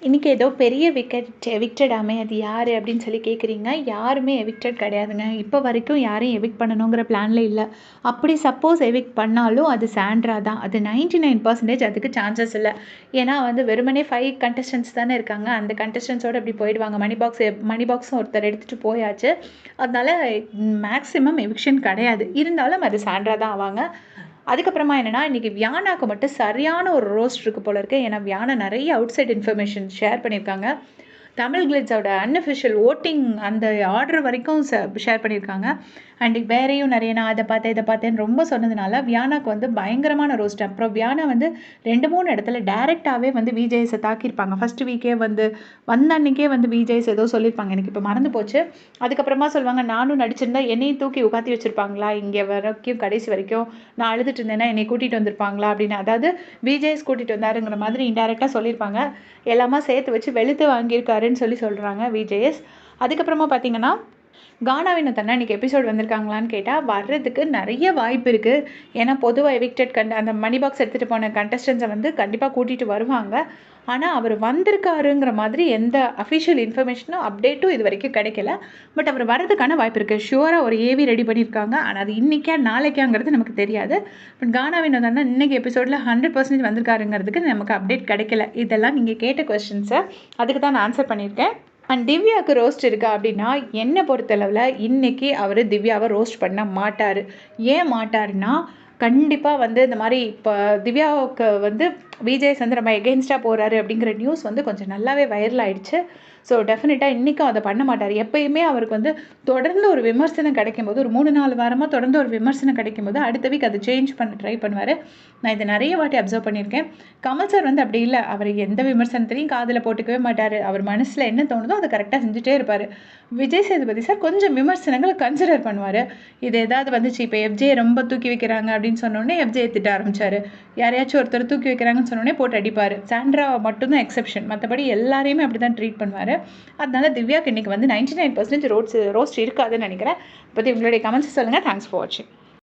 இன்றைக்கி ஏதோ பெரிய எவிக்டடாமே அது யார் அப்படின்னு சொல்லி கேட்குறீங்க. யாருமே எவிக்டட் கிடையாதுங்க. இப்போ வரைக்கும் யாரையும் எவிக்ட் பண்ணணுங்கிற பிளானில் இல்லை. அப்படி சப்போஸ் எவிக்ட் பண்ணாலும் அது சாண்ட்ரா தான். அது 99% அதுக்கு சான்சஸ் இல்லை. ஏன்னா வந்து வெறுமனே 5 கண்டஸ்டன்ஸ் தானே இருக்காங்க. அந்த கண்டஸ்டன்ஸோடு அப்படி போயிடுவாங்க. மணி பாக்ஸும் ஒருத்தர் எடுத்துகிட்டு போயாச்சு. அதனால் மேக்ஸிமம் எவிக்ஷன் கிடையாது. இருந்தாலும் அது சாண்ட்ரா தான் ஆவாங்க. அதுக்கப்புறமா என்னென்னா, இன்றைக்கி வியானாக்கு மட்டும் சரியான ஒரு ரோஸ்ட் இருக்குது போல இருக்குது. ஏன்னா வியானா நிறைய அவுட் சைட் இன்ஃபர்மேஷன் ஷேர் பண்ணியிருக்காங்க. தமிழ் கிளிட்ஸோட அன்அஃபிஷியல் ஓட்டிங் அந்த ஆர்டர் வரைக்கும் ஷேர் பண்ணியிருக்காங்க. அண்ட் வேறையும் நிறைய நான் அதை பார்த்தேன் இதை பார்த்தேன்னு ரொம்ப சொன்னதுனால வியானாக்கு வந்து பயங்கரமான ரோஸ்ட். அப்புறம் வியானா வந்து 2-3 இடத்துல டேரெக்டாகவே வந்து விஜேஎஸை தாக்கியிருப்பாங்க. ஃபஸ்ட்டு வீக்கே வந்து வந்த அன்றைக்கே வந்து விஜேஎஸ் ஏதோ சொல்லியிருப்பாங்க, எனக்கு இப்போ மறந்து போச்சு. அதுக்கப்புறமா சொல்லுவாங்க, நானும் நடிச்சிருந்தா என்னையும் தூக்கி உட்காத்தி வச்சுருப்பாங்களா இங்கே வரைக்கும் கடைசி வரைக்கும் நான் அழுதுட்டு இருந்தேன்னா என்னை கூட்டிகிட்டு வந்திருப்பாங்களா அப்படின்னு. அதாவது விஜேஎஸ் கூட்டிகிட்டு வந்தாருங்கிற மாதிரி இன்டெரக்டாக சொல்லியிருப்பாங்க. எல்லாமே சேர்த்து வச்சு வெளுத்து வாங்கியிருக்காருன்னு சொல்கிறாங்க விஜேஎஸ். அதுக்கப்புறமா பார்த்தீங்கன்னா, கானா வினோத் இன்றைக்கி எபிசோட் வந்திருக்காங்களான்னு கேட்டால் வர்றதுக்கு நிறைய வாய்ப்பு இருக்குது. ஏன்னா பொதுவாக எவிக்டட் அந்த மணி பாக்ஸ் எடுத்துகிட்டு போன கண்டஸ்டன்ஸை வந்து கண்டிப்பாக கூட்டிகிட்டு வருவாங்க. ஆனால் அவர் வந்திருக்காருங்கிற மாதிரி எந்த அஃபிஷியல் இன்ஃபர்மேஷனும் அப்டேட்டும் இது வரைக்கும் கிடைக்கல. பட் அவர் வர்றதுக்கான வாய்ப்பு இருக்குது. ஷுவராக ஒரு ஏவி ரெடி பண்ணியிருக்காங்க. ஆனால் அது இன்றைக்கா நாளைக்காங்கிறது நமக்கு தெரியாது. பட் கானா வினோத் இன்றைக்கி எபிசோடில் 100% வந்திருக்காருங்கிறதுக்கு நமக்கு அப்டேட் கிடைக்கல. இதெல்லாம் நீங்கள் கேட்ட கொஸ்டின்ஸை அதுக்கு தான் நான் ஆன்சர் பண்ணியிருக்கேன். அண்ட் திவ்யாவுக்கு ரோஸ்ட் இருக்கா அப்படின்னா, என்னை பொறுத்தளவில் இன்றைக்கி அவர் திவ்யாவை ரோஸ்ட் பண்ண மாட்டார். ஏன் மாட்டார்னா, கண்டிப்பாக வந்து இந்த மாதிரி இப்போ திவ்யாவுக்கு வந்து விஜேஎஸ் வந்து ரொம்ப எகெயின்ஸ்டாக போகிறாரு அப்படிங்கிற நியூஸ் வந்து கொஞ்சம் நல்லாவே வைரல் ஆகிடுச்சு. ஸோ டெஃபினட்டாக இன்றைக்கும் அதை பண்ண மாட்டார். எப்பயுமே அவருக்கு வந்து தொடர்ந்து ஒரு விமர்சனம் கிடைக்கும்போது, ஒரு 3-4 வாரமாக தொடர்ந்து ஒரு விமர்சனம் கிடைக்கும்போது அடுத்த வீக் அதை சேஞ்ச் பண்ண ட்ரை பண்ணுவார். நான் இதை நிறைய வாட்டி அப்சர்வ் பண்ணியிருக்கேன். கமல் சார் வந்து அப்படி இல்லை. அவர் எந்த விமர்சனத்திலையும் காதில் போட்டுக்கவே மாட்டார். அவர் மனசில் என்ன தோணுதோ அதை கரெக்டாக செஞ்சுட்டே இருப்பார். விஜய் சேதுபதி சார் கொஞ்சம் விமர்சனங்களை கன்சிடர் பண்ணுவார். இது ஏதாவது வந்துச்சு, இப்போ எஃப்ஜே ரொம்ப தூக்கி வைக்கிறாங்க அப்படின்னு சொன்னோடனே எஃப்ஜே திட்ட ஆரம்பித்தார். யாரையாச்சும் ஒருத்தர் தூக்கி வைக்கிறாங்கன்னு சொன்னோடனே போட்டு அடிப்பார். சாண்ட்ரா மட்டும்தான் எக்ஸெப்ஷன். மற்றபடி எல்லாரையுமே அப்படி தான் ட்ரீட் பண்ணுவார். அதனால திவ்யாக்கு இன்றைக்கி வந்து 99% ரோஸ்ட் இருக்காதுன்னு நினைக்கிறேன். பற்றி உங்களுடைய கமெண்ட்ஸ் சொல்லுங்கள். தேங்க்ஸ் ஃபார் வாட்சிங்.